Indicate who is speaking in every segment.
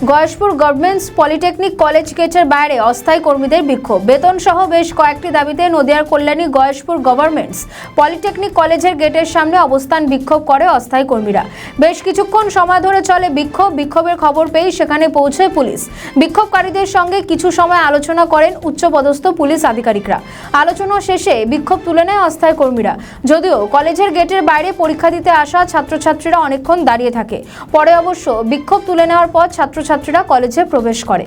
Speaker 1: Gayeshpur governments polytechnic college গেটের বাইরে অস্থায়ী কর্মীদের বিক্ষোভ। বেতন সহ বেশ কয়েকটি দাবিতে নদিয়ার কল্যাণী গয়েশপুর গভর্নমেন্টস পলিটেকনিক কলেজের গেটের সামনে অবস্থান বিক্ষোভ করে অস্থায়ী কর্মীরা। বেশ কিছুক্ষণ সময় ধরে চলে বিক্ষোভের খবর পেয়ে সেখানে পৌঁছয় পুলিশ। বিক্ষোভকারীদের সঙ্গে কিছু সময় আলোচনা করেন উচ্চপদস্থ পুলিশ আধিকারিকরা। আলোচনা শেষে বিক্ষোভ তুলে নেয় অস্থায়ী কর্মীরা। যদিও কলেজের গেটের বাইরে পরীক্ষা দিতে আসা ছাত্রছাত্রীরা অনেকক্ষণ দাঁড়িয়ে থাকে। পরে অবশ্য বিক্ষোভ তুলে নেওয়ার পর ছাত্রছাত্রীরা কলেজে প্রবেশ করে।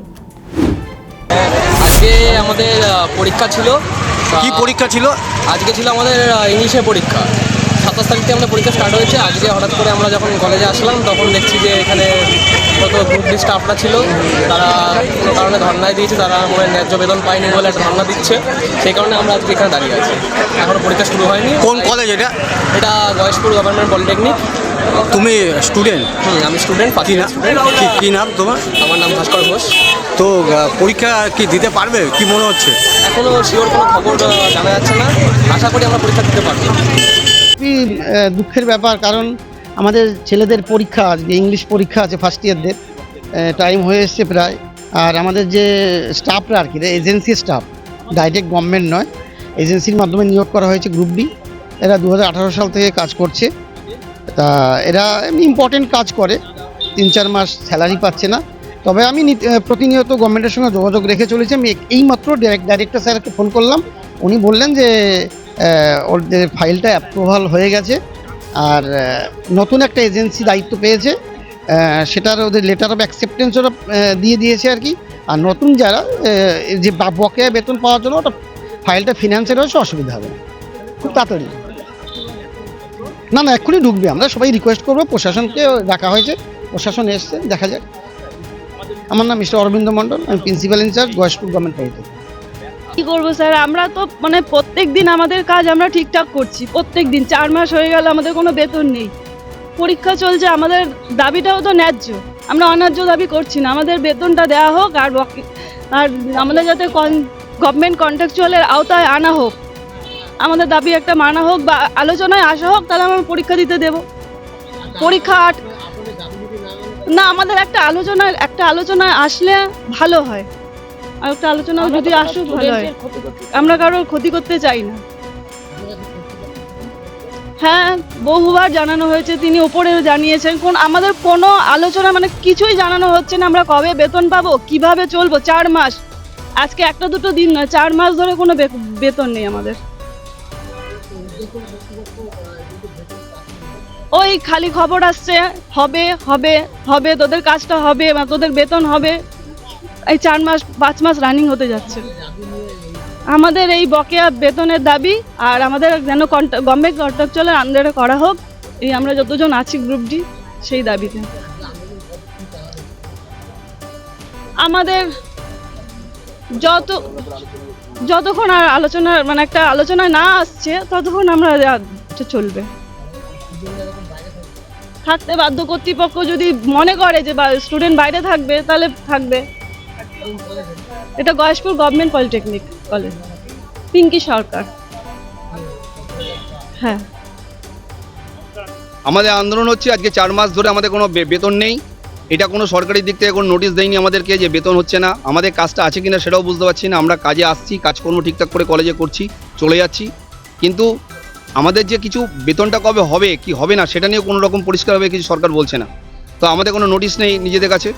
Speaker 2: আজকে আমাদের পরীক্ষা ছিল।
Speaker 3: কি পরীক্ষা ছিল?
Speaker 2: আজকে ছিল আমাদের ইংলিশের পরীক্ষা। 27 তারিখ থেকে আমাদের পরীক্ষা স্টার্ট হয়েছে। আজকে হঠাৎ করে আমরা যখন কলেজে আসলাম তখন দেখছি যে এখানে কত গ্রুপ ডি স্টাফরা ছিল, তারা কোনো কারণে ধর্নায় দিয়েছে। তারা মনে ন্যায্য বেতন পায়নি বলে একটা ধর্না দিচ্ছে। সেই কারণে আমরা আজকে এখানে দাঁড়িয়ে আছি। এখনও পরীক্ষা শুরু হয়নি।
Speaker 3: কোন কলেজ এটা?
Speaker 2: এটা গয়েশপুর গভর্নমেন্ট পলিটেকনিক।
Speaker 3: তুমি স্টুডেন্ট?
Speaker 2: আমি স্টুডেন্ট।
Speaker 3: কি নাম তোমার?
Speaker 2: আমার নাম ভাস্কর ঘোষ।
Speaker 3: তো পরীক্ষা কি দিতে পারবে কি মনে হচ্ছে?
Speaker 2: এখনও শিওর কোনো খবর জানা যাচ্ছে না। আশা করি আমরা পরীক্ষা দিতে পারবো।
Speaker 4: খুবই দুঃখের ব্যাপার, কারণ আমাদের ছেলেদের পরীক্ষা, আজকে ইংলিশ পরীক্ষা আছে ফার্স্ট ইয়ারদের, টাইম হয়ে এসছে প্রায়। আর আমাদের যে স্টাফরা আর কি, এজেন্সি স্টাফ, ডাইরেক্ট গভর্নমেন্ট নয়, এজেন্সির মাধ্যমে নিয়োগ করা হয়েছে গ্রুপ ডি। এরা 2018 সাল থেকে কাজ করছে। তা এরা এমনি ইম্পর্টেন্ট কাজ করে, 3-4 মাস স্যালারি পাচ্ছে না। তবে আমি প্রতিনিয়ত গভর্নমেন্টের সঙ্গে যোগাযোগ রেখে চলেছি। আমি এইমাত্র ডাইরেক্টর স্যারকে ফোন করলাম, উনি বললেন যে ওদের ফাইলটা অ্যাপ্রুভাল হয়ে গেছে। আর নতুন একটা এজেন্সি দায়িত্ব পেয়েছে, সেটার ওদের লেটার অফ অ্যাকসেপ্টেন্স ওরা দিয়ে দিয়েছে আর কি। আর নতুন যারা যে বকেয়া বেতন পাওয়ার জন্য ওটা ফাইলটা ফিনান্সের হয়েছে, অসুবিধা হবে না, খুব তাড়াতাড়ি। না এক্ষুনি ঢুকবে। আমরা সবাই রিকোয়েস্ট করবো, প্রশাসনকে ডাকা হয়েছে, প্রশাসন এসছে, দেখা যাক। আমার নাম মিস্টার অরবিন্দ মণ্ডল, আমি principal in charge Gayeshpur government polytechnic.
Speaker 5: কি করবো স্যার, আমরা তো প্রত্যেক দিন আমাদের কাজ আমরা ঠিকঠাক করছি। প্রত্যেক দিন 4 মাস হয়ে গেল আমাদের কোনো বেতন নেই। পরীক্ষা চলছে, আমাদের দাবিটাও তো ন্যায্য। আমরা অন্যায্য দাবি করছি না, আমাদের বেতনটা দেওয়া হোক। আর আমাদের যাতে গভর্নমেন্ট কন্ট্রাকচুয়ালের আওতায় আনা হোক, আমাদের দাবি একটা মানা হোক বা আলোচনায় আসা হোক, তাহলে আমরা পরীক্ষা দিতে দেব। পরীক্ষা না, আমাদের একটা আলোচনায় আসলে ভালো হয়। আর একটা আলোচনা যদি আসুক ভালো হয়। আমরা কারোর ক্ষতি করতে চাই না। হ্যাঁ, বহুবার জানানো হয়েছে, তিনি উপরে জানিয়েছেন। আমাদের কোনো আলোচনা কিছুই জানানো হচ্ছে না। আমরা কবে বেতন পাবো, কিভাবে চলবো? 4 মাস, আজকে একটা দুটো দিন নয়, 4 মাস ধরে কোনো বেতন নেই আমাদের। ওই খালি খবর আসছে, হবে হবে হবে, তোদের কাজটা হবে বা তোদের বেতন হবে। এই 4 মাস 5 মাস রানিং হতে যাচ্ছে। আমাদের এই বকেয়া বেতনের দাবি, আর আমাদের যেন গভর্নমেন্ট কন্ট্রাকচুয়ালের আন্ডারে করা হোক, এই আমরা যতজন আছি গ্রুপ ডি, সেই দাবিতে। আমাদের যতক্ষণ আর আলোচনা একটা আলোচনায় না আসছে, ততক্ষণ আমরা চলবে। থাকতে বাধ্য, কর্তৃপক্ষ যদি মনে করে যে স্টুডেন্ট বাইরে থাকবে, তাহলে থাকবে। এটা Gayeshpur government polytechnic college, Pinki Sarkar. হ্যাঁ,
Speaker 3: আমাদের আন্দোলন হচ্ছে আজকে 4 মাস ধরে আমাদের কোনো বেতন নেই। এটা কোনো সরকারি দিক থেকে কোনো নোটিশ দেয়নি আমাদেরকে যে বেতন হচ্ছে না। আমাদের কাজটা আছে কিনা সেটাও বুঝতে পারছি না। আমরা কাজে আসছি, কাজকর্ম ঠিকঠাক করে কলেজে করছি, চলে যাচ্ছি, কিন্তু আমাদের যে কিছু বেতনটা কবে হবে কি হবে না সেটা নিয়ে কোনো রকম পরিষ্কারভাবে কিছু সরকার বলছে না। তো আমাদের কোনো নোটিশ নেই নিজেদের কাছে।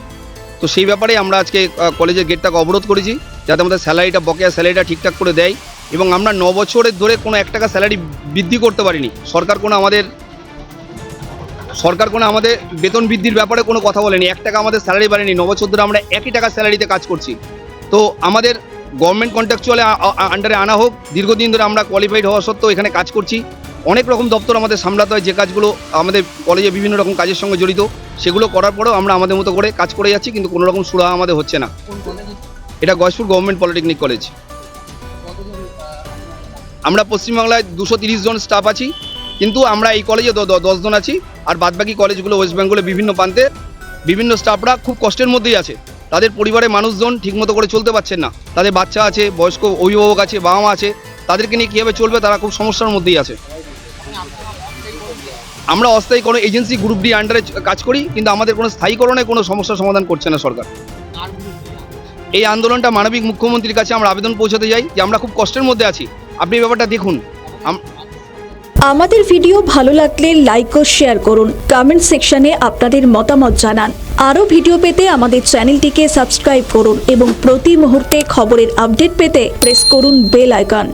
Speaker 3: তো সেই ব্যাপারে আমরা আজকে কলেজের গেটটাকে অবরোধ করেছি, যাতে আমাদের স্যালারিটা, বকেয়া স্যালারিটা ঠিকঠাক করে দেয়। এবং আমরা 9 বছরের ধরে কোনো 1 টাকা স্যালারি বৃদ্ধি করতে পারিনি। সরকার কোনো আমাদের বেতন বৃদ্ধির ব্যাপারে কোনো কথা বলেনি। 1 টাকা আমাদের স্যালারি বাড়েনি। 9 বছর ধরে আমরা 1ই টাকা স্যালারিতে কাজ করছি। তো আমাদের গভর্নমেন্ট কন্ট্রাকচুয়ালে আন্ডারে আনা হোক। দীর্ঘদিন ধরে আমরা কোয়ালিফাইড হওয়া সত্ত্বেও এখানে কাজ করছি। অনেক রকম দপ্তর আমাদের সামলাতে হয়, যে কাজগুলো আমাদের কলেজে বিভিন্ন রকম কাজের সঙ্গে জড়িত, সেগুলো করার পরেও আমরা আমাদের মতো করে কাজ করে যাচ্ছি, কিন্তু কোনো রকম সুরাহা আমাদের হচ্ছে না। এটা গয়েশপুর গভর্নমেন্ট পলিটেকনিক কলেজ। আমরা পশ্চিমবাংলায় 230 জন স্টাফ আছি, কিন্তু আমরা এই কলেজে 10 জন আছি। আর বাদবাকি কলেজগুলো ওয়েস্ট বেঙ্গলে বিভিন্ন প্রান্তে বিভিন্ন স্টাফরা খুব কষ্টের মধ্যেই আছে। তাদের পরিবারের মানুষজন ঠিকমতো করে চলতে পারছেন না। তাদের বাচ্চা আছে, বয়স্ক অভিভাবক আছে, বাবা মা আছে, তাদেরকে নিয়ে কীভাবে চলবে, তারা খুব সমস্যার মধ্যেই আছে। আমরা অস্থায়ী কোনো এজেন্সি গ্রুপ ডি আন্ডারে কাজ করি, কিন্তু আমাদের কোনো স্থায়ীকরণে কোনো সমস্যার সমাধান করছে না সরকার। এই আন্দোলনটা মানবিক মুখ্যমন্ত্রীর কাছে আমরা আবেদন পৌঁছাতে যাই যে আমরা খুব কষ্টের মধ্যে আছি, আপনি এই ব্যাপারটা দেখুন।
Speaker 6: আমাদের ভিডিও ভালো লাগলে লাইক ও শেয়ার করুন, কমেন্ট সেকশনে আপনাদের মতামত জানান। আরও ভিডিও পেতে আমাদের চ্যানেলটিকে সাবস্ক্রাইব করুন এবং প্রতি মুহূর্তে খবরের আপডেট পেতে প্রেস করুন বেল আইকন।